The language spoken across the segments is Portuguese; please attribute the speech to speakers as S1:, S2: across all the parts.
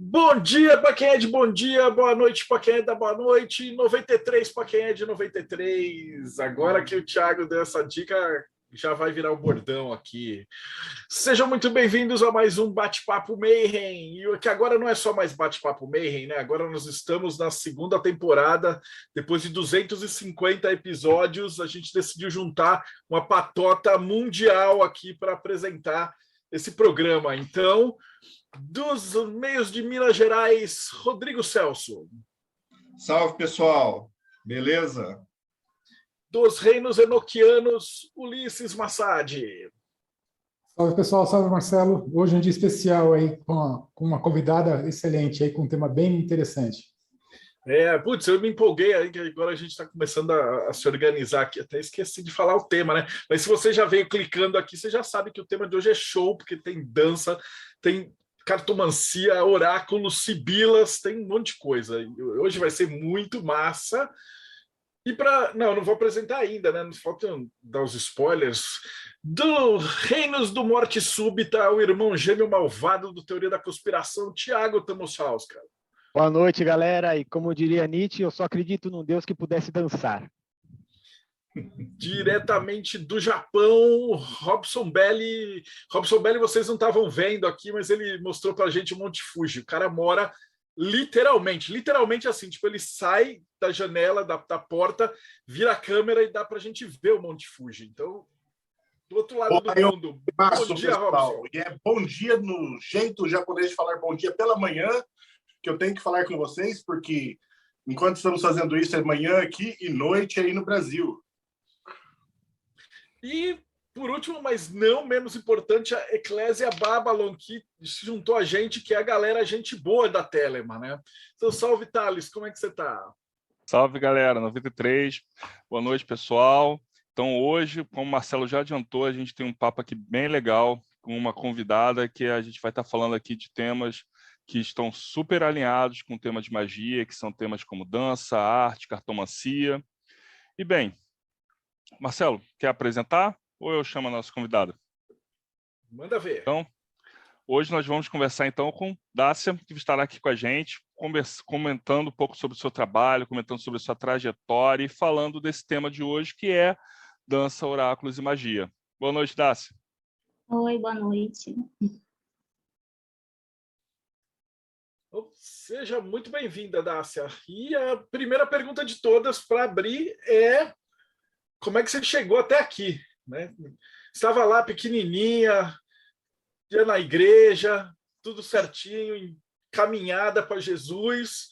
S1: Bom dia para quem é de bom dia, boa noite para quem é da boa noite, 93 para quem é de 93. Agora que o Thiago deu essa dica, já vai virar o bordão aqui. Sejam muito bem-vindos a mais um Bate-Papo Mayhem. E que agora não é só mais Bate-Papo Mayhem, né? Agora nós estamos na segunda temporada. Depois de 250 episódios, a gente decidiu juntar uma patota mundial aqui para apresentar esse programa. Então, dos meios de Minas Gerais, Rodrigo Celso.
S2: Salve, pessoal. Beleza?
S1: Dos reinos enoquianos, Ulisses Massad.
S3: Salve, pessoal. Salve, Marcelo. Hoje é um dia especial aí com uma convidada excelente aí com um tema bem interessante.
S1: Putz, eu me empolguei aí, que agora a gente está começando a se organizar aqui. Até esqueci de falar o tema, né? Mas se você já veio clicando aqui, você já sabe que o tema de hoje é show, porque tem dança, tem cartomancia, oráculos, sibilas, tem um monte de coisa. Hoje vai ser muito massa. E para. Não vou apresentar ainda, né? Nos faltam dar os spoilers. Do Reinos do Morte Súbita, o irmão gêmeo malvado do Teoria da Conspiração, Thiago Tamosaus, cara.
S4: Boa noite, galera. E como diria Nietzsche, eu só acredito num Deus que pudesse dançar.
S1: Diretamente do Japão, Robson Belli. Robson Belli, vocês não estavam vendo aqui, mas ele mostrou pra gente o Monte Fuji. O cara mora literalmente assim, tipo, ele sai da janela, da porta, vira a câmera e dá pra gente ver o Monte Fuji. Então, do outro lado do mundo.
S2: Bom dia, Robson. E é bom dia no jeito japonês de falar bom dia pela manhã, que eu tenho que falar com vocês, porque enquanto estamos fazendo isso, é manhã aqui e noite aí no Brasil.
S1: E, por último, mas não menos importante, a Eclésia Babylon, que se juntou a gente, que é a galera gente boa da Telema, né? Então, salve, Thales, como é que você tá?
S5: Salve, galera, 93. Boa noite, pessoal. Então, hoje, como o Marcelo já adiantou, a gente tem um papo aqui bem legal, com uma convidada que a gente vai estar falando aqui de temas que estão super alinhados com o tema de magia, que são temas como dança, arte, cartomancia. E, bem, Marcelo, quer apresentar ou eu chamo a nossa convidada?
S1: Manda ver.
S5: Então, hoje nós vamos conversar então com Dácia, que estará aqui com a gente, comentando um pouco sobre o seu trabalho, comentando sobre a sua trajetória e falando desse tema de hoje, que é dança, oráculos e magia. Boa noite, Dácia.
S6: Oi, boa noite.
S1: Seja muito bem-vinda, Dácia. E a primeira pergunta de todas para abrir é: como é que você chegou até aqui? Né? Estava lá pequenininha, ia na igreja, tudo certinho, caminhada para Jesus,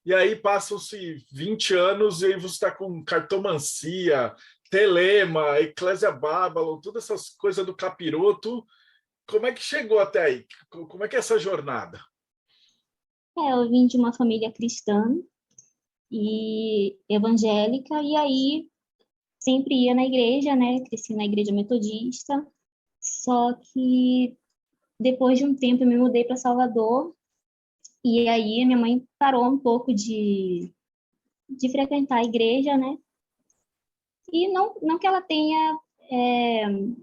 S1: e aí passam-se 20 anos e aí você está com cartomancia, telema, Eclésia Babylon, todas essas coisas do capiroto. Como é que chegou até aí? Como é que é essa jornada?
S6: Eu vim de uma família cristã e evangélica, e aí sempre ia na igreja, né? Cresci na igreja metodista, só que depois de um tempo eu me mudei para Salvador, e aí minha mãe parou um pouco de frequentar a igreja, né? E não que ela tenha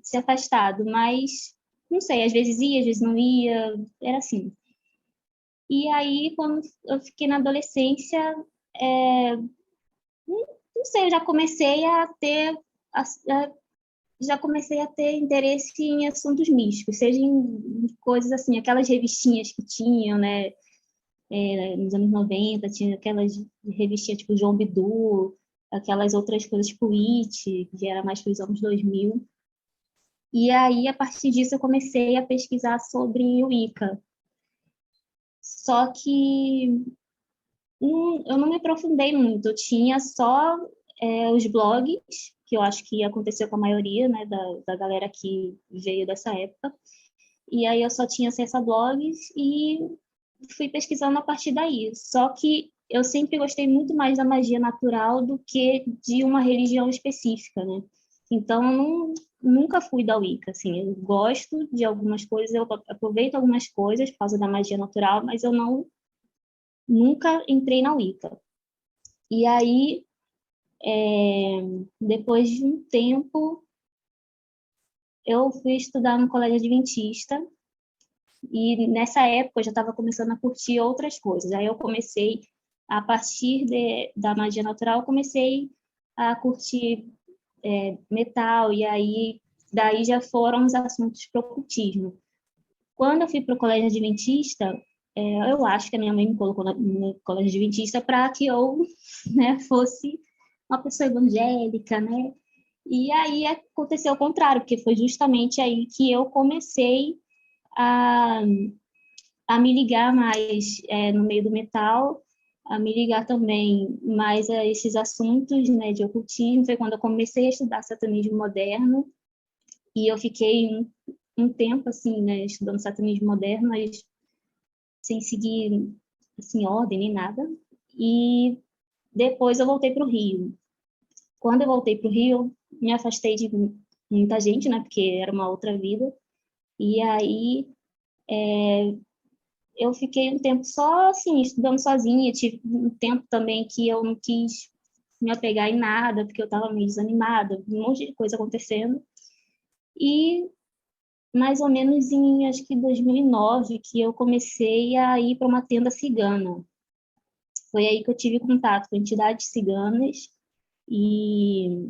S6: se afastado, mas, não sei, às vezes ia, às vezes não ia, era assim. E aí, quando eu fiquei na adolescência, não sei, eu já comecei a ter interesse em assuntos místicos, seja em coisas assim, aquelas revistinhas que tinham, né, nos anos 90, tinha aquelas revistinhas tipo João Bidu, aquelas outras coisas tipo It, que era mais para os anos 2000. E aí, a partir disso, eu comecei a pesquisar sobre o Wicca. Só que eu não me aprofundei muito, eu tinha só os blogs, que eu acho que aconteceu com a maioria, né, da galera que veio dessa época, e aí eu só tinha acesso a blogs e fui pesquisando a partir daí. Só que eu sempre gostei muito mais da magia natural do que de uma religião específica, né? Então, eu nunca fui da Wicca, assim, eu gosto de algumas coisas, eu aproveito algumas coisas por causa da magia natural, mas eu nunca entrei na Wicca. E aí, depois de um tempo, eu fui estudar no colégio adventista, E nessa época eu já estava começando a curtir outras coisas. Aí eu comecei, a partir da magia natural, eu comecei a curtir metal, e aí daí já foram os assuntos para o ocultismo. Quando eu fui para o colégio adventista, eu acho que a minha mãe me colocou no colégio adventista para que eu, né, fosse uma pessoa evangélica, né? E aí aconteceu o contrário, porque foi justamente aí que eu comecei a, a me ligar mais no meio do metal, a me ligar também mais a esses assuntos, né, de ocultismo. Foi quando eu comecei a estudar satanismo moderno, e eu fiquei um tempo assim, né, estudando satanismo moderno, mas sem seguir assim ordem nem nada. E depois eu voltei para o Rio. Quando eu voltei para o Rio, me afastei de muita gente, né, porque era uma outra vida. E aí eu fiquei um tempo só assim, estudando sozinha. Tive um tempo também que eu não quis me apegar em nada, porque eu estava meio desanimada, um monte de coisa acontecendo. E mais ou menos em, acho que 2009, que eu comecei a ir para uma tenda cigana. Foi aí que eu tive contato com entidades ciganas, e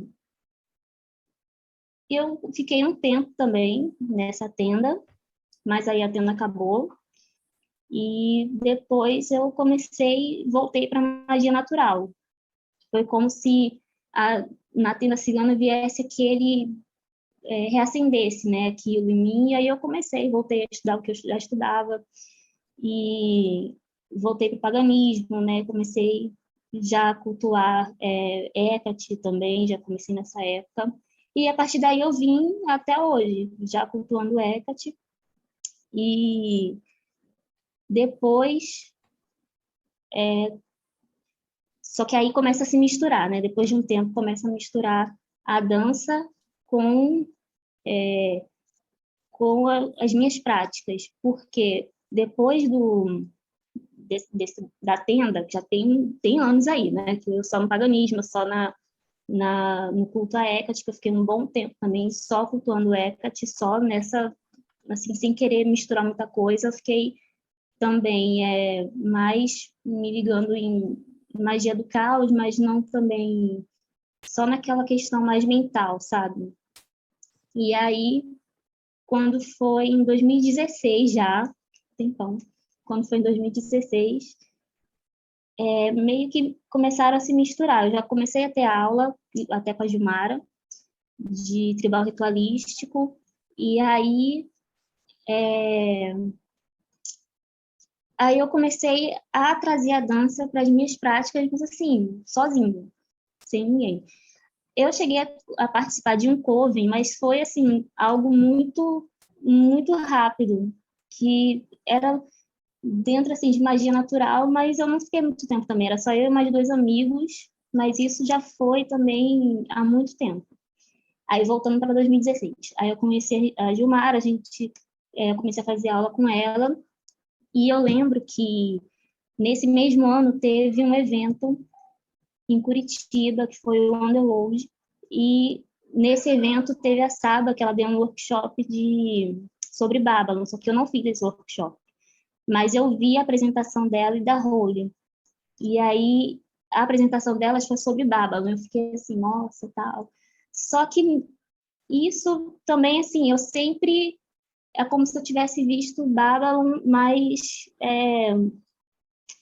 S6: eu fiquei um tempo também nessa tenda, mas aí a tenda acabou, e depois eu voltei para a magia natural. Foi como se na tenda cigana viesse aquele reacendesse, né, aquilo em mim, e aí eu voltei a estudar o que eu já estudava, e voltei para o paganismo, né, comecei já a cultuar Hecate também, já comecei nessa época, e a partir daí eu vim até hoje, já cultuando Hecate, e depois, só que aí começa a se misturar, né, depois de um tempo começa a misturar a dança com as minhas práticas, porque depois da tenda, que já tem anos aí, né, que eu só no paganismo, só no culto a Hecate, que eu fiquei um bom tempo também só cultuando Hecate, só nessa, assim, sem querer misturar muita coisa, eu fiquei também mais me ligando em magia do caos, mas não também só naquela questão mais mental, sabe? E aí, quando foi em 2016 já, tempão, quando foi em 2016, meio que começaram a se misturar. Eu já comecei a ter aula, até com a Gilmara, de tribal ritualístico, e aí eu comecei a trazer a dança para as minhas práticas, mas assim, sozinha, sem ninguém. Eu cheguei a participar de um coven, mas foi assim algo muito, muito rápido, que era dentro assim de magia natural, mas eu não fiquei muito tempo também, era só eu e mais 2 amigos, mas isso já foi também há muito tempo. Aí voltando para 2016, aí eu conheci a Gilmar, eu comecei a fazer aula com ela, e eu lembro que nesse mesmo ano teve um evento em Curitiba, que foi o Underworld, e nesse evento teve a Saba, que ela deu um workshop sobre Babylon, só que eu não fiz esse workshop, mas eu vi a apresentação dela e da Holly, e aí a apresentação delas foi sobre Babylon, eu fiquei assim, nossa, tal. Só que isso também, assim, eu sempre, é como se eu tivesse visto Babylon, mas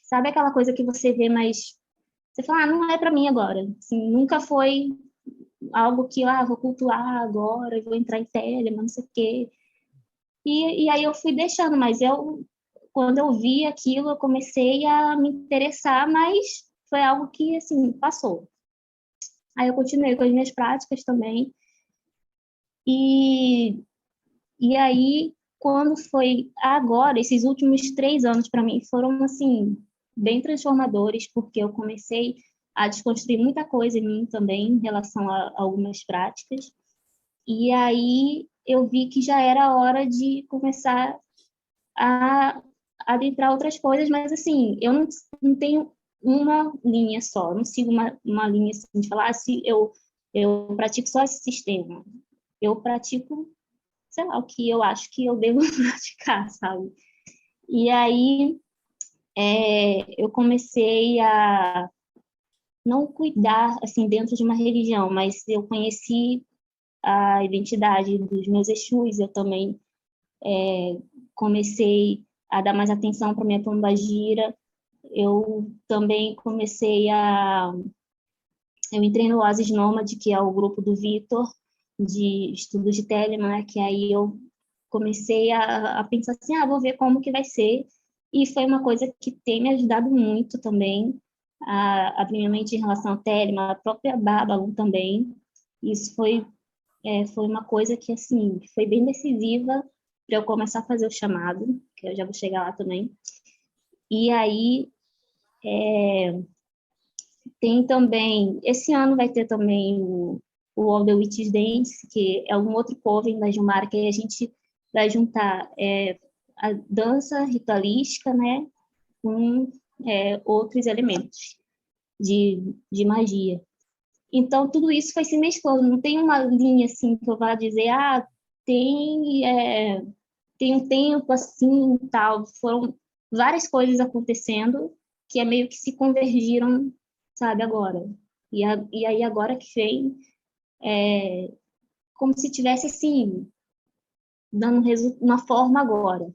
S6: sabe aquela coisa que você vê, mas você fala, não é para mim agora, assim, nunca foi algo que, vou cultuar agora, vou entrar em Telemann, não sei o quê. E aí eu fui deixando, mas quando eu vi aquilo, eu comecei a me interessar, mas foi algo que, assim, passou. Aí eu continuei com as minhas práticas também. E aí, quando foi agora, esses últimos 3 anos para mim foram, assim, bem transformadores, porque eu comecei a desconstruir muita coisa em mim também, em relação a algumas práticas. E aí eu vi que já era hora de começar a adentrar outras coisas, mas assim, eu não tenho uma linha só, não sigo uma linha assim, de falar se eu pratico só esse sistema. Eu pratico sei lá, o que eu acho que eu devo praticar, sabe? E aí eu comecei a não cuidar, assim, dentro de uma religião, mas eu conheci a identidade dos meus Exus, eu também comecei a dar mais atenção para minha pombagira, eu também eu entrei no Oasis Nômade, que é o grupo do Vitor, de estudos de Telemann, né, que aí eu comecei a pensar assim, vou ver como que vai ser, e foi uma coisa que tem me ajudado muito também, a abrir minha mente em relação ao Telemann, a própria Babylon também. Isso foi uma coisa que, assim, foi bem decisiva para eu começar a fazer o chamado, que eu já vou chegar lá também. E aí, tem também, esse ano vai ter também o All the Witches Dance, que é um outro coven da Gilmara, que aí a gente vai juntar a dança ritualística, né, com outros elementos de magia. Então, tudo isso foi se mesclando, não tem uma linha assim que eu vá dizer, tem um tempo assim e tal. Foram várias coisas acontecendo que meio que se convergiram, sabe, agora. E aí agora que vem, como se tivesse assim, dando uma forma agora.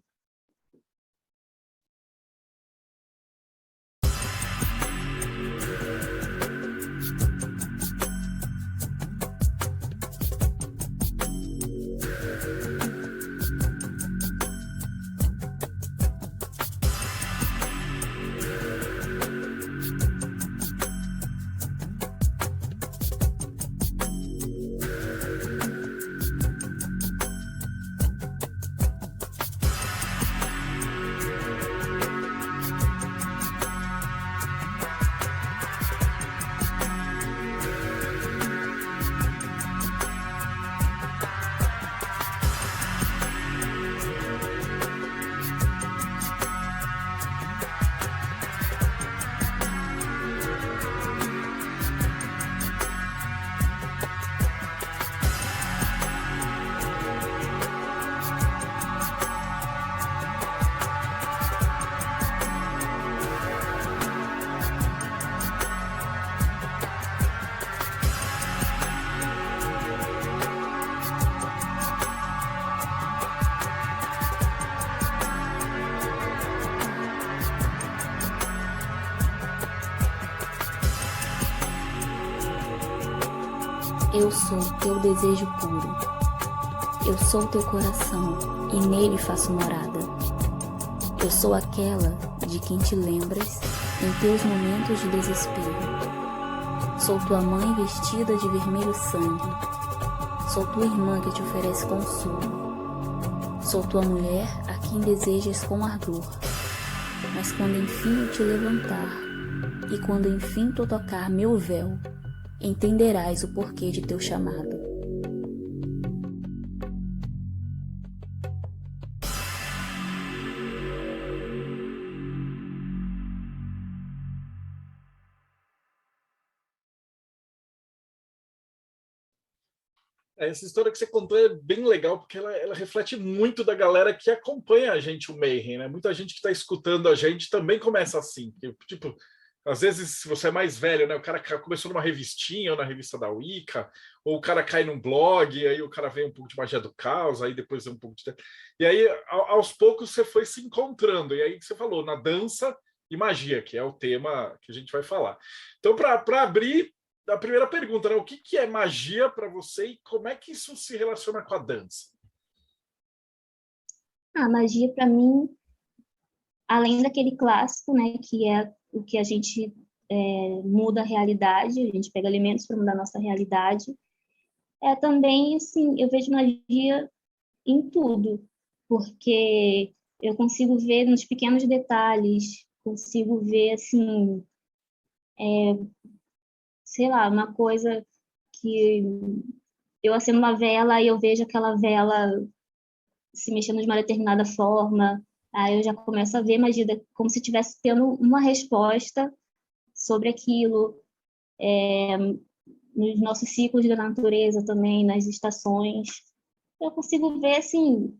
S7: Eu sou teu desejo puro. Eu sou teu coração e nele faço morada. Eu sou aquela de quem te lembras em teus momentos de desespero. Sou tua mãe vestida de vermelho sangue. Sou tua irmã que te oferece consolo. Sou tua mulher a quem desejas com ardor. Mas quando enfim eu te levantar e quando enfim tu tocar meu véu, entenderás o porquê de teu chamado.
S1: Essa história que você contou é bem legal, porque ela reflete muito da galera que acompanha a gente, o Mayhem, né? Muita gente que está escutando a gente também começa assim. Tipo, às vezes, se você é mais velho, né? O cara começou numa revistinha ou na revista da Wicca, ou o cara cai num blog, e aí o cara vê um pouco de magia do caos, aí depois vê um pouco de... E aí, aos poucos, você foi se encontrando. E aí você falou, na dança e magia, que é o tema que a gente vai falar. Então, para abrir a primeira pergunta, né? O que é magia para você e como é que isso se relaciona com a dança?
S6: A magia, para mim, além daquele clássico, né, que é o que a gente muda a realidade, a gente pega elementos para mudar a nossa realidade, também, assim, eu vejo magia em tudo, porque eu consigo ver nos pequenos detalhes, consigo ver, assim, sei lá, uma coisa que eu acendo uma vela e eu vejo aquela vela se mexendo de uma determinada forma, aí eu já começo a ver magia como se estivesse tendo uma resposta sobre aquilo, nos nossos ciclos da natureza também, nas estações. eu consigo ver, assim,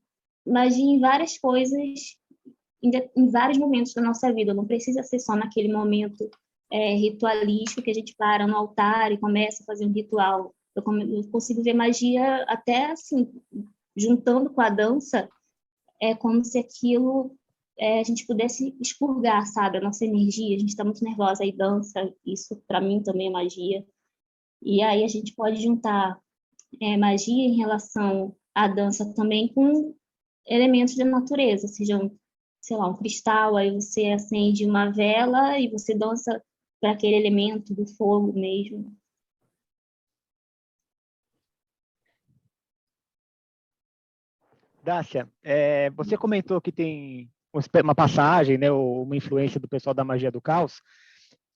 S6: magia em várias coisas, em vários momentos da nossa vida. Não precisa ser só naquele momento ritualístico que a gente para no altar e começa a fazer um ritual. Eu consigo ver magia até, assim, juntando com a dança, é como se aquilo a gente pudesse expurgar, sabe, a nossa energia. A gente está muito nervosa aí dança, isso para mim também é magia. E aí a gente pode juntar magia em relação à dança também com elementos da natureza, sejam, sei lá, um cristal, aí você acende uma vela e você dança para aquele elemento do fogo mesmo.
S4: Dácia, você comentou que tem uma passagem, né, ou uma influência do pessoal da magia do caos,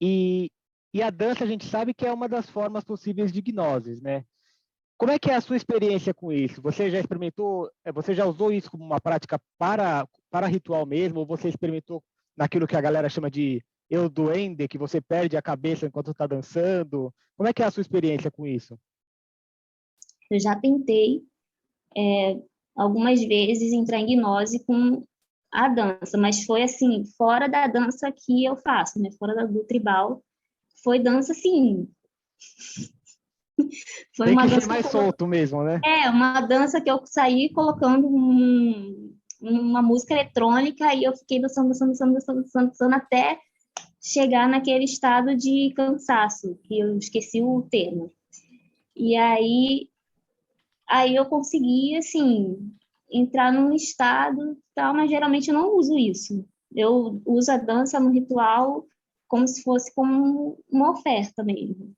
S4: e a dança a gente sabe que é uma das formas possíveis de gnoses, né? Como é que é a sua experiência com isso? Você já experimentou, você já usou isso como uma prática para ritual mesmo, ou você experimentou naquilo que a galera chama de eu duende, que você perde a cabeça enquanto está dançando? Como é que é a sua experiência com isso?
S6: Eu já tentei algumas vezes entrar em gnose com a dança, mas foi assim, fora da dança que eu faço, né? Fora do tribal, foi dança assim. Foi
S4: Tem
S6: uma
S4: que
S6: dança
S4: ser mais solto mesmo, né?
S6: uma dança que eu saí colocando uma música eletrônica e eu fiquei dançando, dançando, dançando, dançando, dançando, dançando até chegar naquele estado de cansaço, que eu esqueci o termo. E aí eu consegui, assim, entrar num estado tal, mas geralmente eu não uso isso. Eu uso a dança no ritual como se fosse como uma oferta mesmo.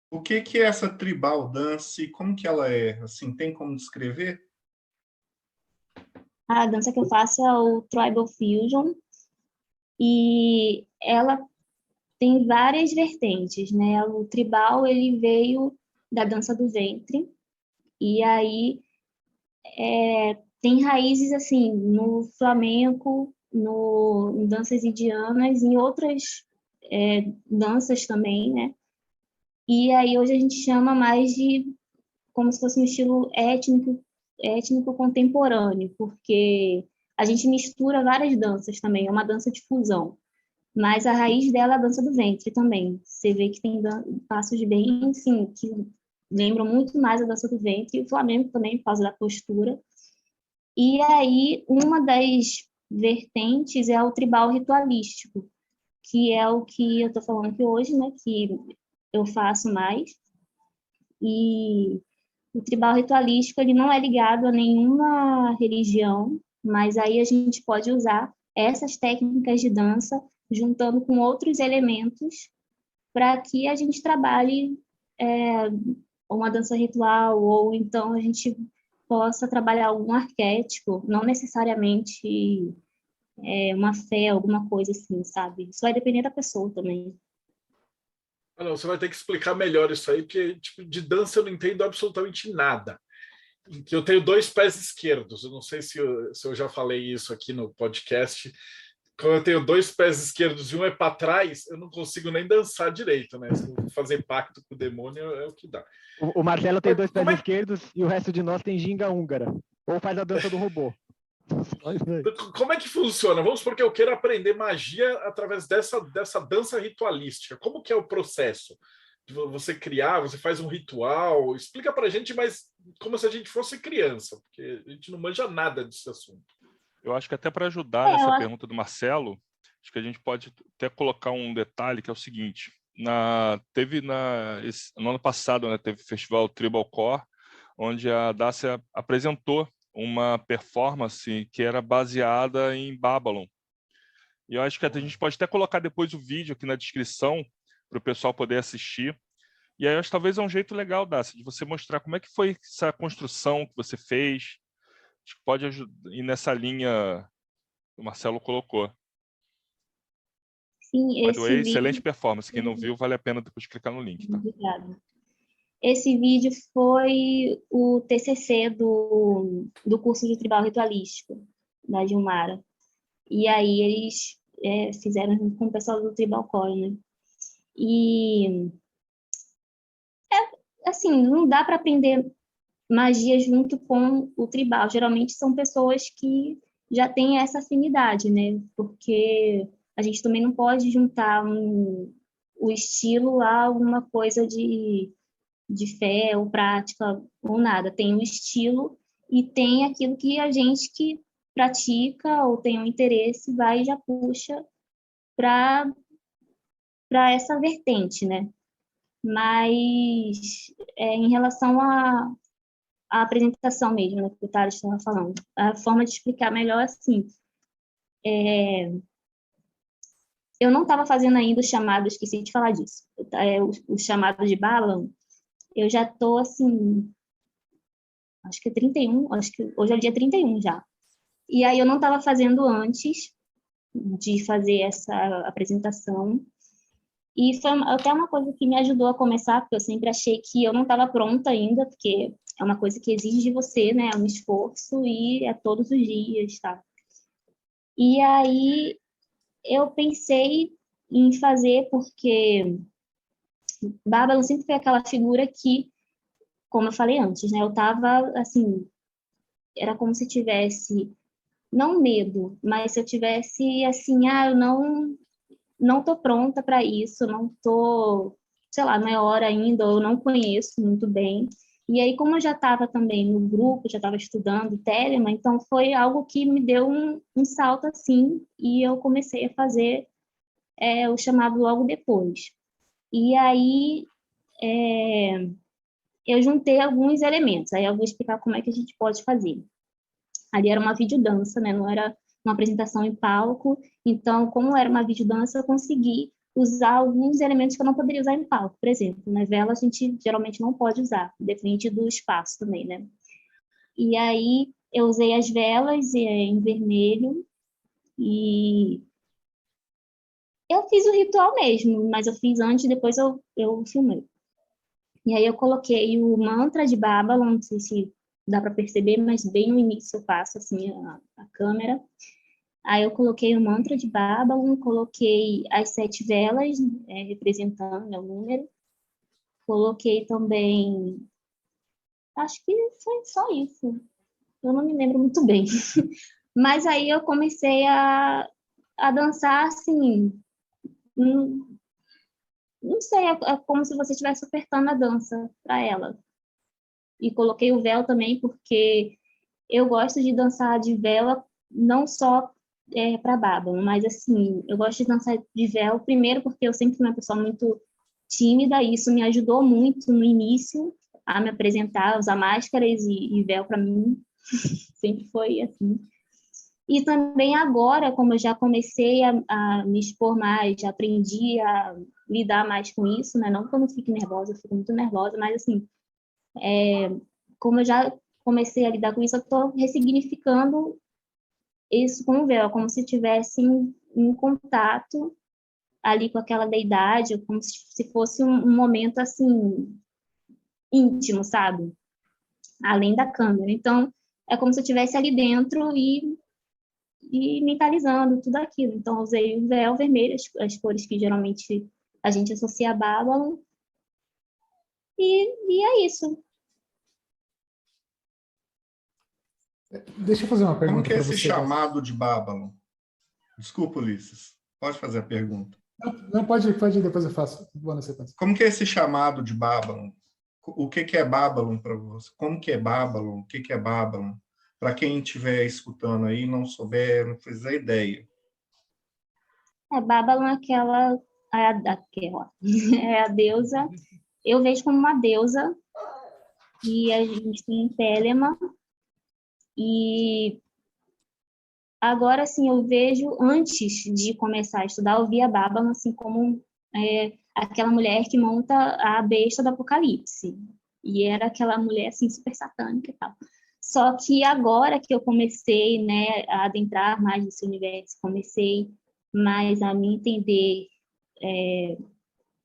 S2: O que que é essa tribal dance e como que ela é? Assim, tem como descrever?
S6: A dança que eu faço é o Tribal Fusion e ela tem várias vertentes, né? O tribal, ele veio da dança do ventre e aí tem raízes, assim, no flamenco, em danças indianas, em outras danças também, né? E aí hoje a gente chama mais de como se fosse um estilo étnico contemporâneo, porque a gente mistura várias danças também, é uma dança de fusão. Mas a raiz dela é a dança do ventre também. Você vê que tem passos bem, assim, que lembram muito mais a dança do ventre, e o flamenco também, por causa da postura. E aí, uma das vertentes é o tribal ritualístico, que é o que eu estou falando aqui hoje, né, que eu faço mais. E o tribal ritualístico, ele não é ligado a nenhuma religião, mas aí a gente pode usar essas técnicas de dança juntando com outros elementos para que a gente trabalhe uma dança ritual ou então a gente possa trabalhar algum arquétipo, não necessariamente uma fé, alguma coisa assim, sabe? Isso vai depender da pessoa também.
S1: Não, você vai ter que explicar melhor isso aí, porque tipo, de dança eu não entendo absolutamente nada. Eu tenho 2 pés esquerdos. Eu não sei se eu já falei isso aqui no podcast. Quando eu tenho 2 pés esquerdos e um é para trás, eu não consigo nem dançar direito, né? Se eu fazer pacto com o demônio é o que dá.
S4: O Marcelo tem 2 pés
S1: Como
S4: esquerdos e o resto de nós tem ginga húngara. Ou faz a dança do robô.
S1: Como é que funciona? Vamos supor que eu quero aprender magia através dessa dança ritualística. Como que é o processo? De você criar, você faz um ritual? Explica pra gente, mas como se a gente fosse criança, porque a gente não manja nada desse assunto.
S5: Eu acho que até para ajudar nessa pergunta do Marcelo, acho que a gente pode até colocar um detalhe que é o seguinte. No ano passado, né, teve o festival Tribal Core, onde a Dácia apresentou uma performance que era baseada em Babylon. E eu acho que a gente pode até colocar depois o vídeo aqui na descrição para o pessoal poder assistir. E aí eu acho que talvez é um jeito legal, Dácia, de você mostrar como é que foi essa construção que você fez. Acho que pode ir nessa linha que o Marcelo colocou.
S6: Sim,
S5: By the
S6: esse
S5: way,
S6: vídeo...
S5: excelente performance. Quem não viu, vale a pena depois clicar no link. Tá?
S6: Obrigada. Esse vídeo foi o TCC do curso de tribal ritualístico da Gilmara. E aí eles fizeram junto com o pessoal do Tribal Core, né? E assim, não dá para aprender magia junto com o tribal. Geralmente são pessoas que já têm essa afinidade, né? Porque a gente também não pode juntar o estilo a alguma coisa de fé ou prática ou nada. Tem o estilo e tem aquilo que a gente que pratica ou tem um interesse vai e já puxa para essa vertente, né? Mas em relação à apresentação mesmo, né, que o Thales estava falando, a forma de explicar melhor assim, eu não estava fazendo ainda os chamados, esqueci de falar disso, o chamado de Balam, eu já estou assim, acho que é 31, acho que hoje é o dia 31 já. E aí eu não estava fazendo antes de fazer essa apresentação. E foi até uma coisa que me ajudou a começar, porque eu sempre achei que eu não estava pronta ainda, porque é uma coisa que exige de você, né? É um esforço e é todos os dias, tá? E aí eu pensei em fazer, porque Bárbara sempre foi aquela figura que, como eu falei antes, né? Eu estava, assim, era como se tivesse, não medo, mas se eu tivesse, assim, eu não tô pronta para isso, não tô, sei lá, não é hora ainda, eu não conheço muito bem. E aí, como eu já estava também no grupo, já estava estudando Telema, então foi algo que me deu um salto assim, e eu comecei a fazer o chamado logo depois. E aí eu juntei alguns elementos, aí eu vou explicar como é que a gente pode fazer. Ali era uma videodança, né? Não era uma apresentação em palco. Então, como era uma videodança, eu consegui usar alguns elementos que eu não poderia usar em palco. Por exemplo, na vela a gente geralmente não pode usar, depende do espaço também, né? E aí eu usei as velas em vermelho e eu fiz o ritual mesmo, mas eu fiz antes e depois eu filmei. E aí eu coloquei o mantra de Babylon, não sei se dá para perceber, mas bem no início eu passo assim a câmera. Aí eu coloquei o mantra de Babylon, coloquei as 7 velas representando o número. Coloquei também, acho que foi só isso. Eu não me lembro muito bem. Mas aí eu comecei a dançar assim, não sei, é como se você estivesse ofertando a dança para ela. E coloquei o véu também, porque eu gosto de dançar de vela, não só para Babylon, mas assim, eu gosto de dançar de véu, primeiro porque eu sempre fui uma pessoa muito tímida, e isso me ajudou muito no início a me apresentar, usar máscaras e véu para mim, sempre foi assim. E também agora, como eu já comecei a me expor mais, já aprendi a lidar mais com isso, né? Não que eu não fique nervosa, eu fico muito nervosa, mas assim, como eu já comecei a lidar com isso, eu estou ressignificando isso com o véu, como se estivesse em contato ali com aquela deidade, como se fosse um momento assim íntimo, sabe? Além da câmera. Então, é como se eu estivesse ali dentro e mentalizando tudo aquilo. Então, eu usei o véu vermelho, as cores que geralmente a gente associa a Babylon, e é isso.
S3: Deixa eu fazer uma
S2: Como
S3: pergunta
S2: que é
S3: para
S2: esse
S3: você.
S2: chamado de Babylon? Desculpa, Ulisses. Pode fazer a pergunta.
S3: Não, pode ir, depois eu faço. Vou na sequência.
S2: Como que é esse chamado de Babylon? O que é Babylon para você? Como que é Babylon? O que é Babylon? Para quem estiver escutando aí, não souber, não fizer ideia.
S6: Babylon é a deusa, eu vejo como uma deusa, e a gente tem Telema, e agora, assim, eu vejo, antes de começar a estudar, eu via Babylon, assim, como aquela mulher que monta a besta do Apocalipse. E era aquela mulher, assim, super satânica e tal. Só que agora que eu comecei, né, a adentrar mais nesse universo, comecei mais a me entender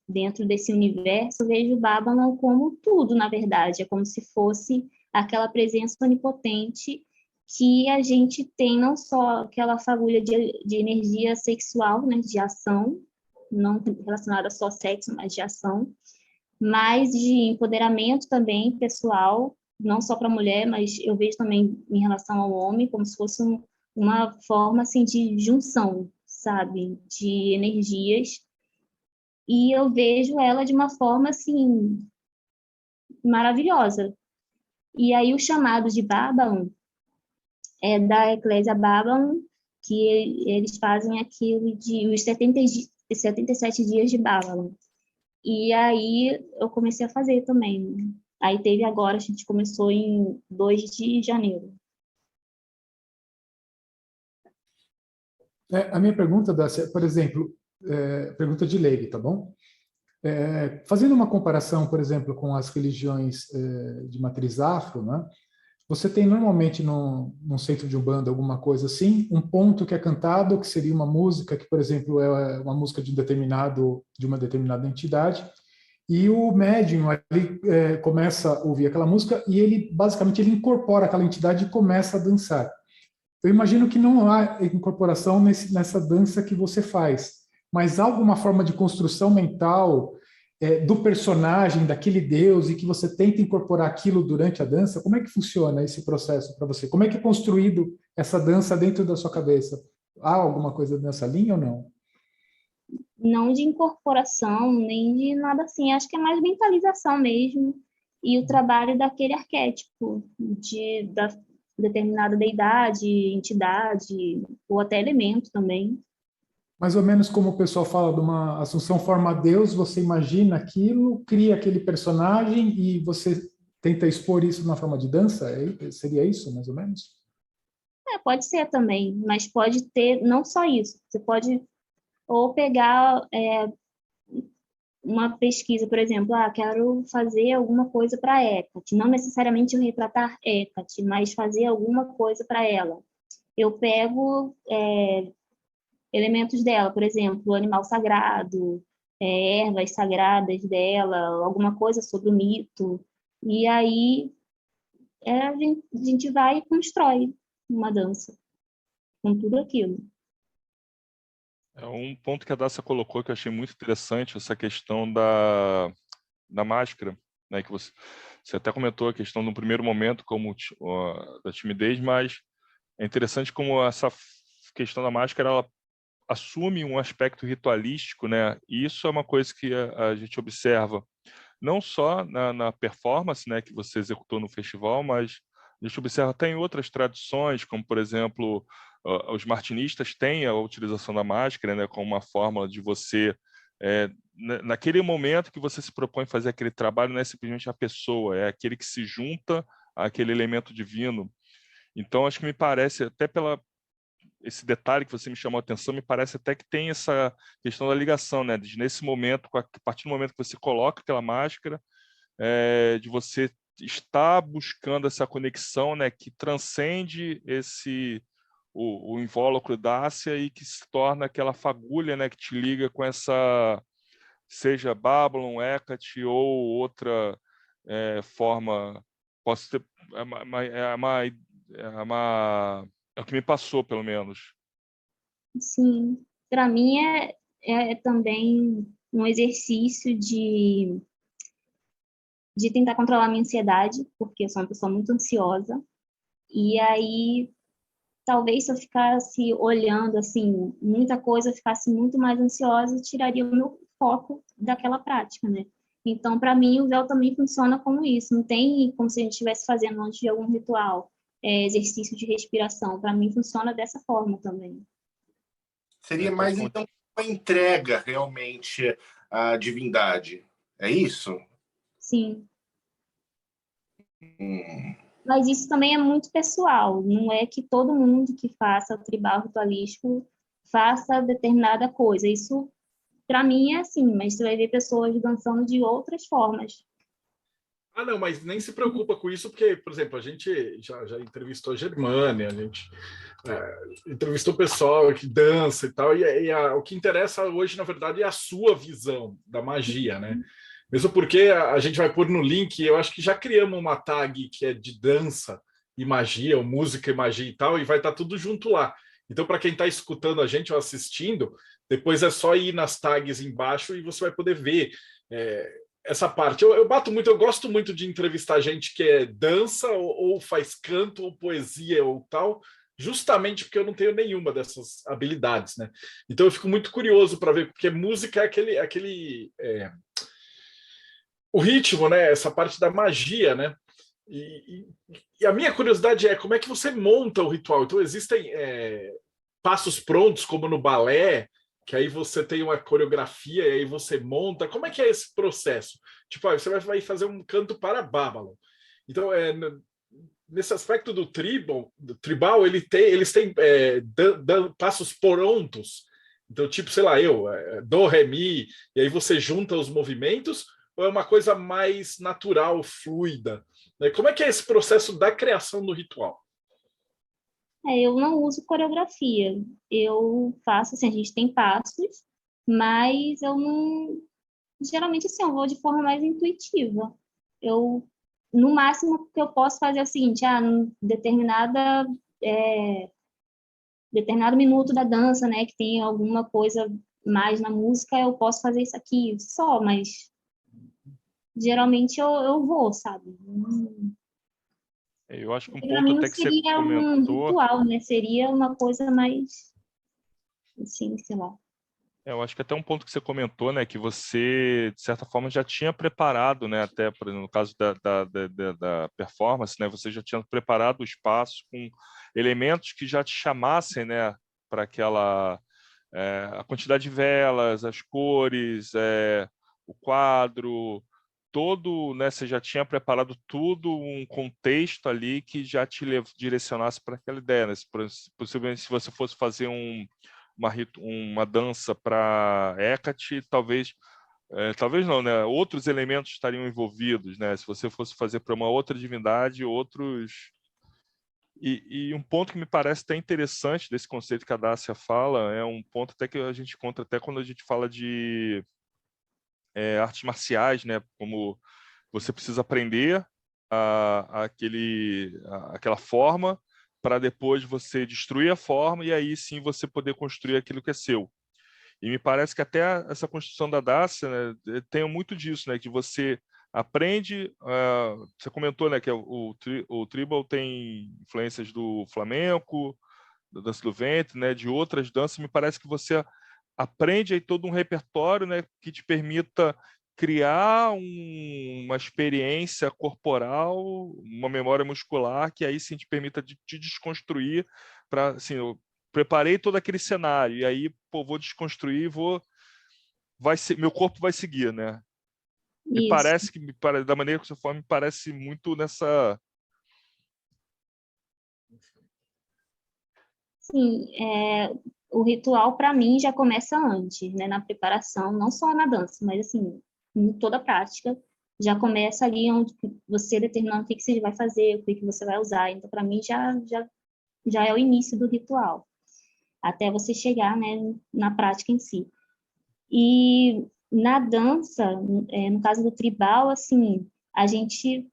S6: dentro desse universo, eu vejo Babylon como tudo, na verdade. É como se fosse aquela presença onipotente que a gente tem, não só aquela fagulha de energia sexual, né, de ação, não relacionada só ao sexo, mas de ação, mas de empoderamento também pessoal, não só para a mulher, mas eu vejo também em relação ao homem, como se fosse uma forma assim, de junção, sabe, de energias. E eu vejo ela de uma forma assim, maravilhosa. E aí o chamado de Babylon é da Eclésia Babylon, que eles fazem aquilo de os 77 dias de Babylon. E aí eu comecei a fazer também. Aí teve agora, a gente começou em 2 de janeiro.
S3: A minha pergunta, Dácia, por exemplo, pergunta de leigo, tá bom? Fazendo uma comparação, por exemplo, com as religiões de matriz afro, né? Você tem normalmente num centro de umbanda alguma coisa assim, um ponto que é cantado, que seria uma música que, por exemplo, é uma música de uma determinada entidade, e o médium ali começa a ouvir aquela música e ele basicamente ele incorpora aquela entidade e começa a dançar. Eu imagino que não há incorporação nessa dança que você faz, mas há alguma forma de construção mental do personagem, daquele Deus, e que você tenta incorporar aquilo durante a dança? Como é que funciona esse processo para você? Como é que é construído essa dança dentro da sua cabeça? Há alguma coisa nessa linha ou não?
S6: Não de incorporação, nem de nada assim. Acho que é mais mentalização mesmo. E o trabalho daquele arquétipo, da determinada deidade, entidade, ou até elemento também.
S3: Mais ou menos como o pessoal fala de uma assunção forma a Deus, você imagina aquilo, cria aquele personagem e você tenta expor isso na forma de dança? Seria isso, mais ou menos?
S6: Pode ser também, mas pode ter não só isso. Você pode ou pegar uma pesquisa, por exemplo, quero fazer alguma coisa para Hecate, não necessariamente retratar Hecate, mas fazer alguma coisa para ela. Eu pego elementos dela, por exemplo, o animal sagrado, ervas sagradas dela, alguma coisa sobre o mito, e aí a gente vai e constrói uma dança com tudo aquilo.
S5: Um ponto que a Dacia colocou que eu achei muito interessante, essa questão da máscara, né, que você até comentou a questão no primeiro momento como da timidez, mas é interessante como essa questão da máscara ela assume um aspecto ritualístico, né? E isso é uma coisa que a gente observa não só na performance, né, que você executou no festival, mas a gente observa até em outras tradições, como, por exemplo, os martinistas têm a utilização da máscara, né, como uma forma de você, naquele momento que você se propõe fazer aquele trabalho, não é simplesmente a pessoa, é aquele que se junta àquele elemento divino. Então, acho que me parece, até esse detalhe que você me chamou a atenção, me parece até que tem essa questão da ligação, né? De, nesse momento, a partir do momento que você coloca aquela máscara, de você estar buscando essa conexão, né? Que transcende o invólucro Dácia e que se torna aquela fagulha, né? Que te liga com essa, seja Babylon, Hecate ou outra forma, posso ter, é o que me passou, pelo menos.
S6: Sim, para mim é também um exercício de tentar controlar a minha ansiedade, porque eu sou uma pessoa muito ansiosa. E aí, talvez se eu ficasse olhando, assim, muita coisa, eu ficasse muito mais ansiosa, tiraria o meu foco daquela prática, né? Então, para mim, o véu também funciona como isso. Não tem como se a gente estivesse fazendo antes de algum ritual, exercício de respiração. Para mim, funciona dessa forma também.
S2: Seria mais, então, uma entrega realmente à divindade. É isso?
S6: Sim. Mas isso também é muito pessoal. Não é que todo mundo que faça o tribal ritualístico faça determinada coisa. Isso, para mim, é assim. Mas você vai ver pessoas dançando de outras formas.
S1: Não, mas nem se preocupa com isso, porque, por exemplo, a gente já entrevistou a Germânia, a gente entrevistou pessoal que dança e tal, e o que interessa hoje, na verdade, é a sua visão da magia, né? Mesmo porque a gente vai pôr no link, eu acho que já criamos uma tag que é de dança e magia, ou música e magia e tal, e vai estar tudo junto lá. Então, para quem está escutando a gente ou assistindo, depois é só ir nas tags embaixo e você vai poder ver essa parte. Eu bato muito, eu gosto muito de entrevistar gente que dança, ou faz canto, ou poesia, ou tal, justamente porque eu não tenho nenhuma dessas habilidades, né? Então eu fico muito curioso para ver, porque música é o ritmo, né? Essa parte da magia, né? E a minha curiosidade é como é que você monta o ritual. Então existem passos prontos, como no balé, que aí você tem uma coreografia e aí você monta. Como é que é esse processo? Tipo, você vai fazer um canto para Babylon. Então, nesse aspecto do tribal, eles têm passos prontos. Então, tipo, sei lá, do, ré, mi, e aí você junta os movimentos, ou é uma coisa mais natural, fluida? Né? Como é que é esse processo da criação do ritual?
S6: Eu não uso coreografia. Eu faço, assim, a gente tem passos, mas eu não... Geralmente, assim, eu vou de forma mais intuitiva. No máximo, que eu posso fazer é o seguinte, num determinado minuto da dança, né, que tem alguma coisa mais na música, eu posso fazer isso aqui só, mas geralmente eu vou, sabe?
S5: Eu acho que um
S6: Para
S5: ponto
S6: mim não
S5: até que você
S6: seria um
S5: comentou,
S6: ritual, né? Seria uma coisa mais, assim, sei lá.
S5: eu acho que até um ponto que você comentou, né, que você, de certa forma, já tinha preparado, né, até por exemplo, no caso da performance, né, você já tinha preparado o espaço com elementos que já te chamassem, né, para aquela, a quantidade de velas, as cores, o quadro, todo, né, você já tinha preparado tudo, um contexto ali que já te direcionasse para aquela ideia, né, possivelmente se você fosse fazer uma dança para Hecate, talvez não, né? Outros elementos estariam envolvidos, né? Se você fosse fazer para uma outra divindade, outros... E um ponto que me parece até interessante desse conceito que a Dácia fala, é um ponto até que a gente encontra até quando a gente fala de artes marciais, né? Como você precisa aprender aquela forma para depois você destruir a forma e aí sim você poder construir aquilo que é seu. E me parece que até essa construção da Dacia, né, tem muito disso, né, que você aprende, você comentou, né, que o tribal tem influências do flamenco, da dança do ventre, né, de outras danças, me parece que você aprende aí todo um repertório, né, que te permita criar uma experiência corporal, uma memória muscular que aí sim te permita te desconstruir para, assim, eu preparei todo aquele cenário e aí, pô, vou desconstruir, meu corpo vai seguir, né? Me
S6: Isso.
S5: parece da maneira que você fala, me parece muito nessa...
S6: Sim, o ritual para mim já começa antes, né, na preparação, não só na dança, mas assim, em toda a prática, já começa ali onde você determinando o que você vai fazer, o que você vai usar. Então, para mim já é o início do ritual, até você chegar, né, na prática em si. E na dança, no caso do tribal, assim, a gente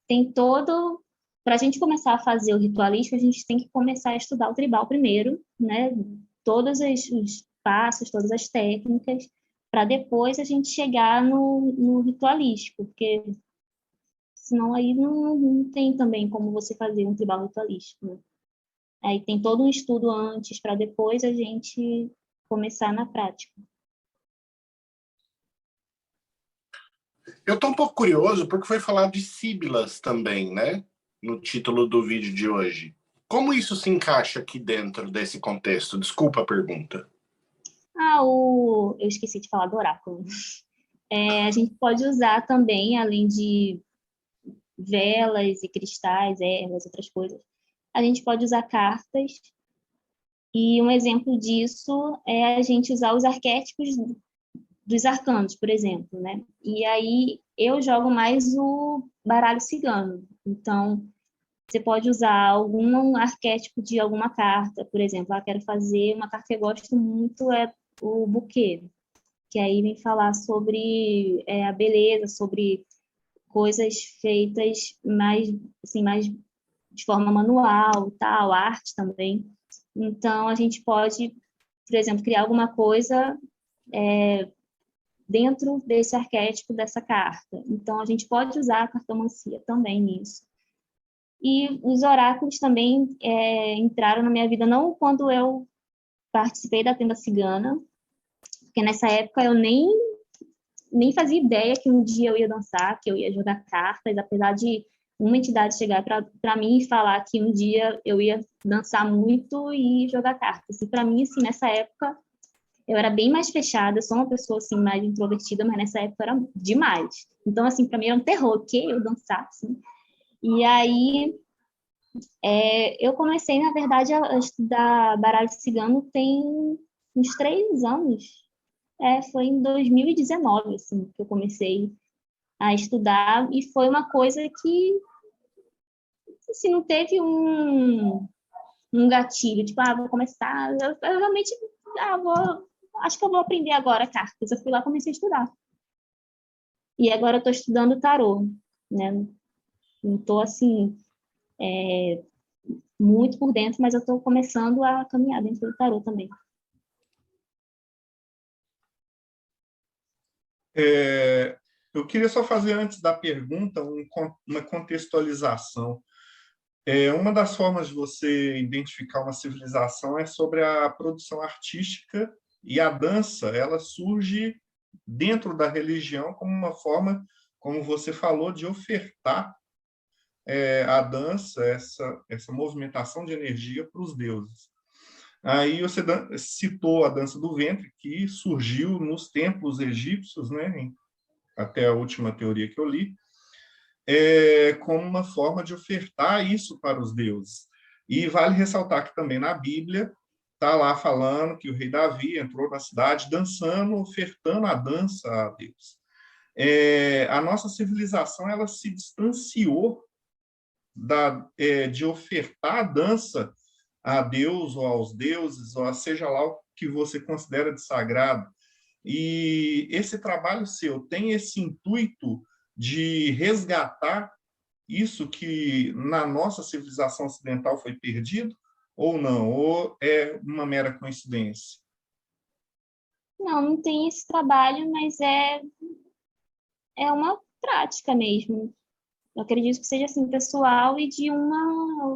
S6: tem todo... Para a gente começar a fazer o ritualístico, a gente tem que começar a estudar o tribal primeiro, né? Todos os passos, todas as técnicas, para depois a gente chegar no ritualístico, porque senão aí não tem também como você fazer um tribal ritualístico, né? Aí tem todo um estudo antes, para depois a gente começar na prática.
S2: Eu estou um pouco curioso porque foi falado de síbilas também, né? No título do vídeo de hoje. Como isso se encaixa aqui dentro desse contexto? Desculpa a pergunta.
S6: Eu esqueci de falar do oráculo. A gente pode usar também, além de velas e cristais, ervas, outras coisas, a gente pode usar cartas. E um exemplo disso é a gente usar os arquétipos dos arcanos, por exemplo, né? E aí eu jogo mais o baralho cigano. Então, você pode usar algum arquétipo de alguma carta, por exemplo, quero fazer uma carta que eu gosto muito, é o buquê, que aí vem falar sobre a beleza, sobre coisas feitas mais, assim, mais de forma manual, tal, arte também. Então, a gente pode, por exemplo, criar alguma coisa dentro desse arquétipo dessa carta. Então, a gente pode usar a cartomancia também nisso. E os oráculos também entraram na minha vida, não quando eu participei da tenda cigana, porque nessa época eu nem fazia ideia que um dia eu ia dançar, que eu ia jogar cartas, apesar de uma entidade chegar para mim e falar que um dia eu ia dançar muito e jogar cartas. E para mim, assim, nessa época, eu era bem mais fechada, eu sou uma pessoa assim, mais introvertida, mas nessa época era demais. Então, assim, para mim era um terror, que eu dançar, assim. E aí, eu comecei, na verdade, a estudar baralho cigano tem uns 3 anos. Foi em 2019, assim, que eu comecei a estudar, e foi uma coisa que, assim, não teve um gatilho, tipo, vou começar, eu realmente, acho que eu vou aprender agora cartas. Eu fui lá e comecei a estudar. E agora eu estou estudando tarô, né? Não estou, assim, muito por dentro, mas eu estou começando a caminhar dentro do tarô também.
S8: Eu queria só fazer, antes da pergunta, uma contextualização. Uma das formas de você identificar uma civilização é sobre a produção artística, e a dança, ela surge dentro da religião como uma forma, como você falou, de ofertar a dança, essa movimentação de energia para os deuses. Aí você citou a dança do ventre, que surgiu nos templos egípcios, né, até a última teoria que eu li, como uma forma de ofertar isso para os deuses. E vale ressaltar que também na Bíblia está lá falando que o rei Davi entrou na cidade dançando, ofertando a dança a Deus. A nossa civilização, ela se distanciou de ofertar a dança a Deus ou aos deuses, ou seja lá o que você considera de sagrado. E esse trabalho seu tem esse intuito de resgatar isso que na nossa civilização ocidental foi perdido, ou não? Ou é uma mera coincidência?
S6: Não tem esse trabalho, mas é uma prática mesmo. Eu acredito que seja assim, pessoal e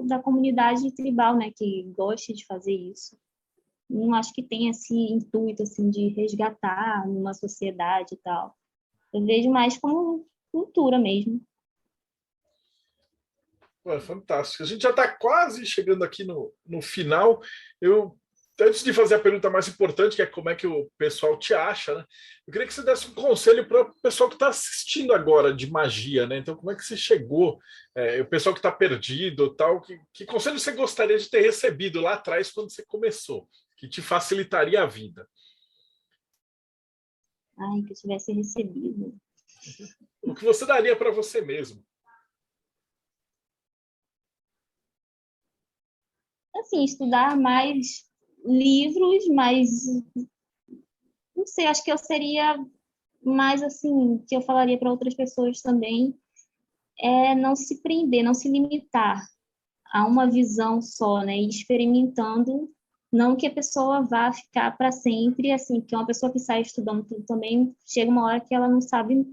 S6: da comunidade tribal, né, que gosta de fazer isso. Não acho que tem esse intuito assim de resgatar numa sociedade e tal. Eu vejo mais como cultura mesmo.
S1: Fantástico. A gente já está quase chegando aqui no final. Antes de fazer a pergunta mais importante, que é como é que o pessoal te acha, né? Eu queria que você desse um conselho para o pessoal que está assistindo agora de magia, né? Então, como é que você chegou? O pessoal que está perdido, tal. Que conselho você gostaria de ter recebido lá atrás quando você começou, que te facilitaria a vida?
S6: Ai, que eu tivesse recebido.
S1: O que você daria para você mesmo?
S6: Assim, estudar mais livros, mas não sei, acho que eu seria mais assim, que eu falaria para outras pessoas também, não se prender, não se limitar a uma visão só, né? E experimentando, não que a pessoa vá ficar para sempre, assim, que uma pessoa que sai estudando tudo também, chega uma hora que ela não sabe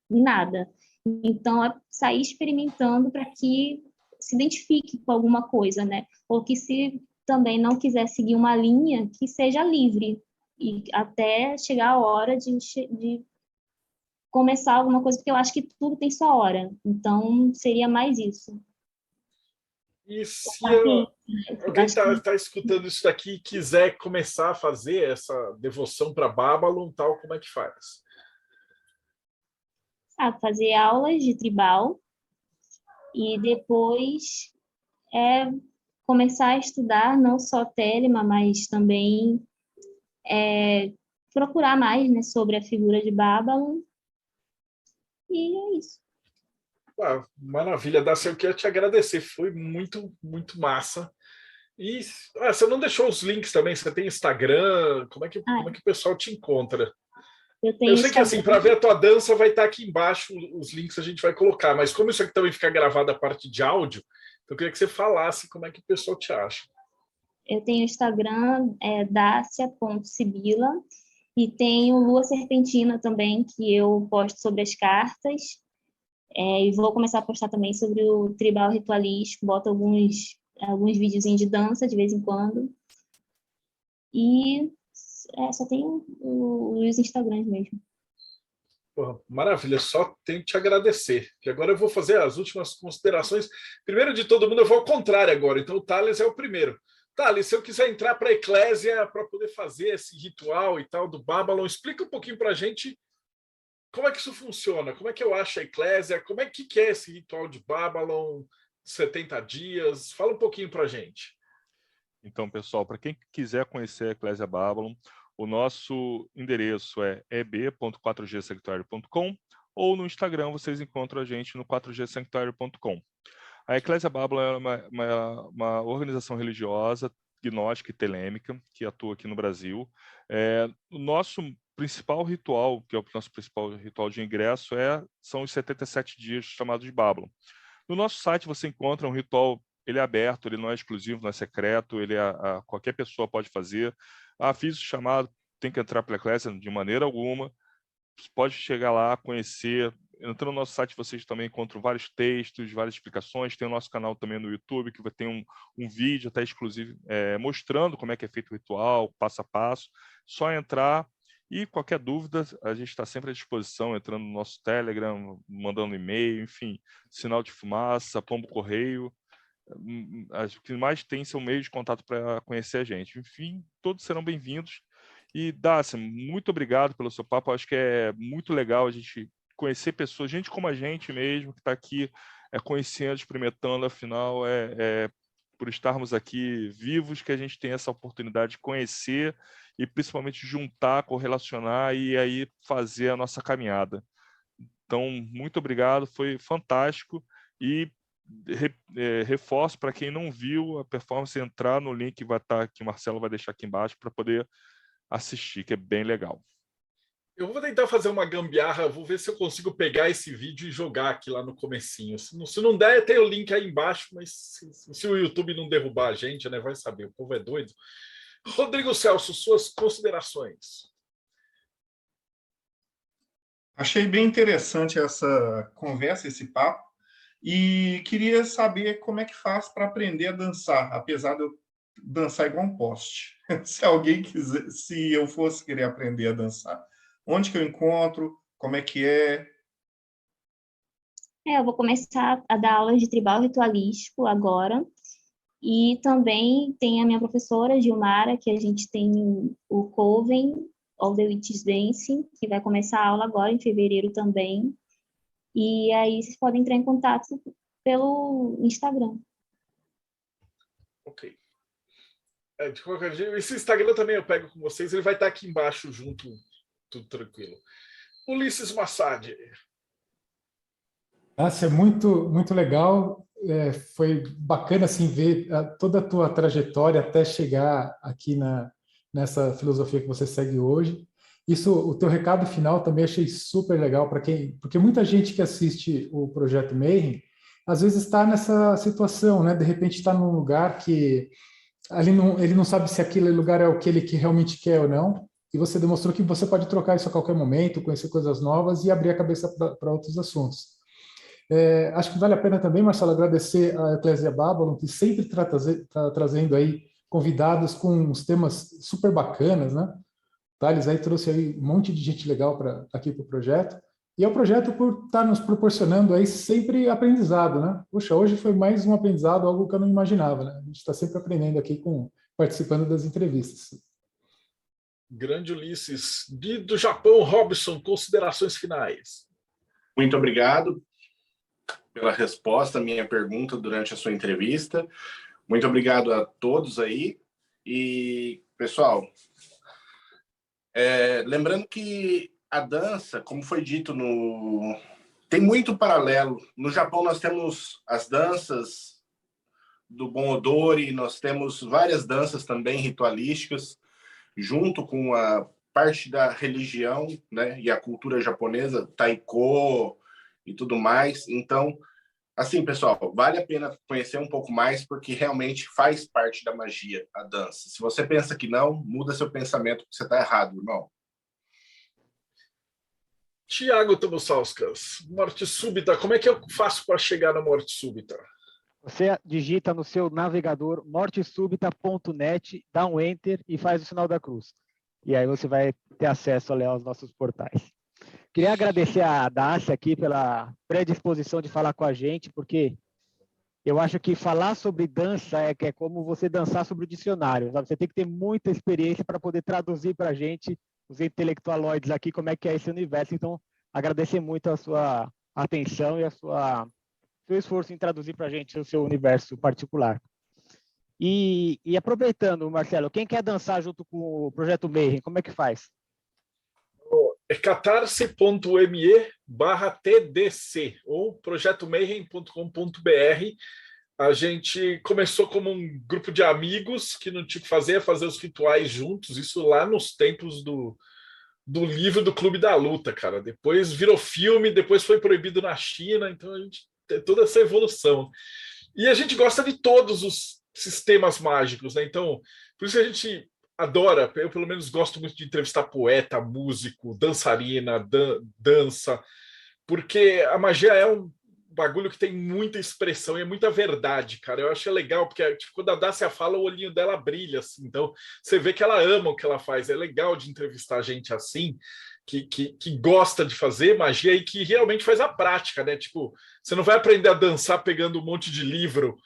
S6: nada. Então, é sair experimentando para que se identifique com alguma coisa, né? Ou que se também não quiser seguir uma linha, que seja livre, e até chegar a hora de começar alguma coisa, porque eu acho que tudo tem sua hora. Então, seria mais isso.
S1: E se alguém está escutando isso daqui e quiser começar a fazer essa devoção para Babylon, tal, como é que faz?
S6: Fazer aulas de tribal e depois começar a estudar não só Telema, mas também procurar mais, né, sobre a figura de Babylon. E é isso.
S1: Maravilha, Dacia, eu quero te agradecer, foi muito, muito massa. E você não deixou os links também? Você tem Instagram? Como é que o pessoal te encontra?
S6: Eu
S1: sei que assim, para ver a tua dança vai estar aqui embaixo, os links a gente vai colocar, mas como isso aqui também fica gravado a parte de áudio, eu queria que você falasse como é que o pessoal te acha.
S6: Eu tenho Instagram, dacia.sibila, E tem o Lua Serpentina também, que eu posto sobre as cartas. E vou começar a postar também sobre o tribal ritualístico, boto alguns videozinhos de dança de vez em quando. E só tem os Instagrams mesmo.
S1: Porra, maravilha, só tenho que te agradecer. E agora eu vou fazer as últimas considerações. Primeiro de todo mundo, eu vou ao contrário agora. Então, o Thales é o primeiro. Thales, se eu quiser entrar para a Eclésia para poder fazer esse ritual e tal do Babylon, explica um pouquinho para a gente como é que isso funciona, como é que eu acho a Eclésia, como é que é esse ritual de Babylon, 70 dias. Fala um pouquinho para a gente.
S5: Então, pessoal, para quem quiser conhecer a Eclésia Babylon, o nosso endereço é eb.4gsanctuary.com ou no Instagram vocês encontram a gente no 4gsanctuary.com. A Eclésia Babylon é uma organização religiosa, gnóstica e telêmica, que atua aqui no Brasil. O nosso principal ritual, que é o nosso principal ritual de ingresso, são os 77 dias chamados de Babylon. No nosso site você encontra um ritual, ele é aberto, ele não é exclusivo, não é secreto, qualquer pessoa pode fazer. Fiz o chamado, tem que entrar para a Eclésia de maneira alguma. Você pode chegar lá, conhecer. Entrando no nosso site, vocês também encontram vários textos, várias explicações. Tem o nosso canal também no YouTube, que vai ter um vídeo até exclusivo mostrando como é que é feito o ritual, passo a passo. Só entrar e qualquer dúvida, a gente está sempre à disposição, entrando no nosso Telegram, mandando e-mail, enfim, sinal de fumaça, pombo correio. Acho que mais tem seu meio de contato para conhecer a gente. Enfim, todos serão bem-vindos. E, Dácia, muito obrigado pelo seu papo. Acho que é muito legal a gente conhecer pessoas, gente como a gente mesmo, que está aqui conhecendo, experimentando. Afinal, por estarmos aqui vivos que a gente tem essa oportunidade de conhecer e principalmente juntar, correlacionar e aí fazer a nossa caminhada. Então, muito obrigado, foi fantástico. E reforço para quem não viu a performance, entrar no link que vai estar aqui, o Marcelo vai deixar aqui embaixo para poder assistir, que é bem legal.
S1: Eu vou tentar fazer uma gambiarra, vou ver se eu consigo pegar esse vídeo e jogar aqui lá no comecinho. Se não der, tem o link aí embaixo, mas se o YouTube não derrubar a gente, né, vai saber, o povo é doido. Rodrigo Celso, suas considerações.
S8: Achei bem interessante essa conversa, esse papo, e queria saber como é que faz para aprender a dançar, apesar de eu dançar igual um poste. Se alguém quiser, se eu fosse querer aprender a dançar, onde que eu encontro, como é que é?
S6: Eu vou começar a dar aulas de tribal ritualístico agora, e também tem a minha professora, Gilmara, que a gente tem o Coven, All the Witches Dance, que vai começar a aula agora, em fevereiro também. E aí vocês podem entrar em contato pelo Instagram.
S1: Ok. De qualquer jeito, esse Instagram também eu pego com vocês, ele vai estar aqui embaixo junto, tudo tranquilo. Ulisses Massad.
S3: Nossa, é muito, muito legal. Foi bacana assim, ver toda a tua trajetória até chegar aqui nessa filosofia que você segue hoje. Isso, o teu recado final também achei super legal para porque muita gente que assiste o Projeto Mayhem às vezes está nessa situação, né? De repente está num lugar que ele não sabe se aquele lugar é o que ele realmente quer ou não. E você demonstrou que você pode trocar isso a qualquer momento, conhecer coisas novas e abrir a cabeça para outros assuntos. Acho que vale a pena também, Marcelo, agradecer a Eclésia Babylon, que sempre está trazendo aí convidados com uns temas super bacanas, né? Thales aí trouxe aí um monte de gente legal aqui para o projeto. E é o projeto por estar nos proporcionando aí sempre aprendizado, né? Poxa, hoje foi mais um aprendizado, algo que eu não imaginava, né? A gente está sempre aprendendo aqui, participando das entrevistas.
S1: Grande Ulisses. Do Japão, Robson, considerações finais.
S2: Muito obrigado pela resposta à minha pergunta durante a sua entrevista. Muito obrigado a todos aí. E, pessoal, lembrando que a dança, como foi dito, tem muito paralelo. No Japão nós temos as danças do Bon Odori, nós temos várias danças também ritualísticas, junto com a parte da religião, né, e a cultura japonesa, taiko e tudo mais. Então, assim, pessoal, vale a pena conhecer um pouco mais, porque realmente faz parte da magia a dança. Se você pensa que não, muda seu pensamento, porque você está errado, irmão.
S1: Tiago Tomosauskas, morte súbita, como é que eu faço para chegar na morte súbita?
S4: Você digita no seu navegador mortesúbita.net, dá um enter e faz o sinal da cruz. E aí você vai ter acesso ali aos nossos portais. Queria agradecer a Dácia aqui pela predisposição de falar com a gente, porque eu acho que falar sobre dança é como você dançar sobre o dicionário, sabe? Você tem que ter muita experiência para poder traduzir para a gente, os intelectualoides aqui, como é que é esse universo. Então, agradecer muito a sua atenção e seu esforço em traduzir para a gente o seu universo particular. E aproveitando, Marcelo, quem quer dançar junto com o Projeto Mayhem, como é que faz?
S1: É catarse.me/TDC ou projetomayhem.com.br. A gente começou como um grupo de amigos que não tinha o que fazer os rituais juntos, isso lá nos tempos do livro do Clube da Luta, cara. Depois virou filme, depois foi proibido na China, então a gente tem toda essa evolução. E a gente gosta de todos os sistemas mágicos, né? Então, por isso que a gente adora, eu pelo menos gosto muito de entrevistar poeta, músico, dançarina, dança, porque a magia é um bagulho que tem muita expressão e é muita verdade, cara. Eu acho legal, porque tipo, quando a Dácia fala, o olhinho dela brilha, assim, então você vê que ela ama o que ela faz. É legal de entrevistar gente assim, que gosta de fazer magia e que realmente faz a prática, né? Tipo, você não vai aprender a dançar pegando um monte de livro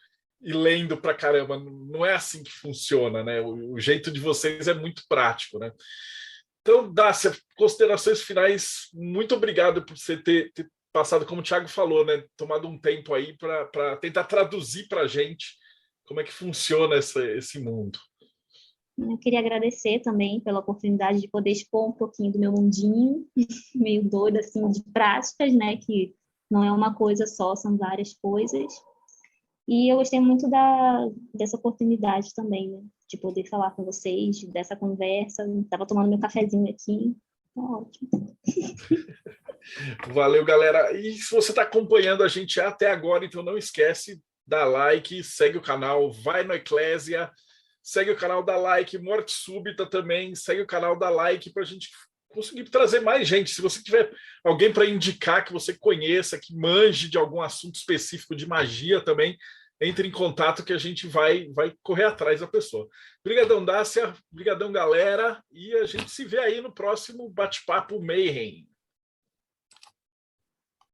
S1: e lendo pra caramba, não é assim que funciona, né? O jeito de vocês é muito prático, né? Então, Dácia, considerações finais, muito obrigado por você ter passado, como o Thiago falou, né? Tomado um tempo aí para tentar traduzir para a gente como é que funciona esse mundo.
S6: Eu queria agradecer também pela oportunidade de poder expor um pouquinho do meu mundinho, meio doido, assim, de práticas, né? Que não é uma coisa só, são várias coisas. E eu gostei muito dessa oportunidade também, né? De poder falar com vocês, dessa conversa. Estava tomando meu cafezinho aqui. Tá ótimo.
S1: Valeu, galera. E se você está acompanhando a gente até agora, então não esquece, dá like, segue o canal, vai no Eclésia, segue o canal, dá like, Morte Súbita também, segue o canal, dá like para a gente conseguir trazer mais gente. Se você tiver alguém para indicar que você conheça, que manje de algum assunto específico de magia também, entre em contato que a gente vai correr atrás da pessoa. Obrigadão, Dácia. Obrigadão, galera. E a gente se vê aí no próximo Bate-Papo Mayhem.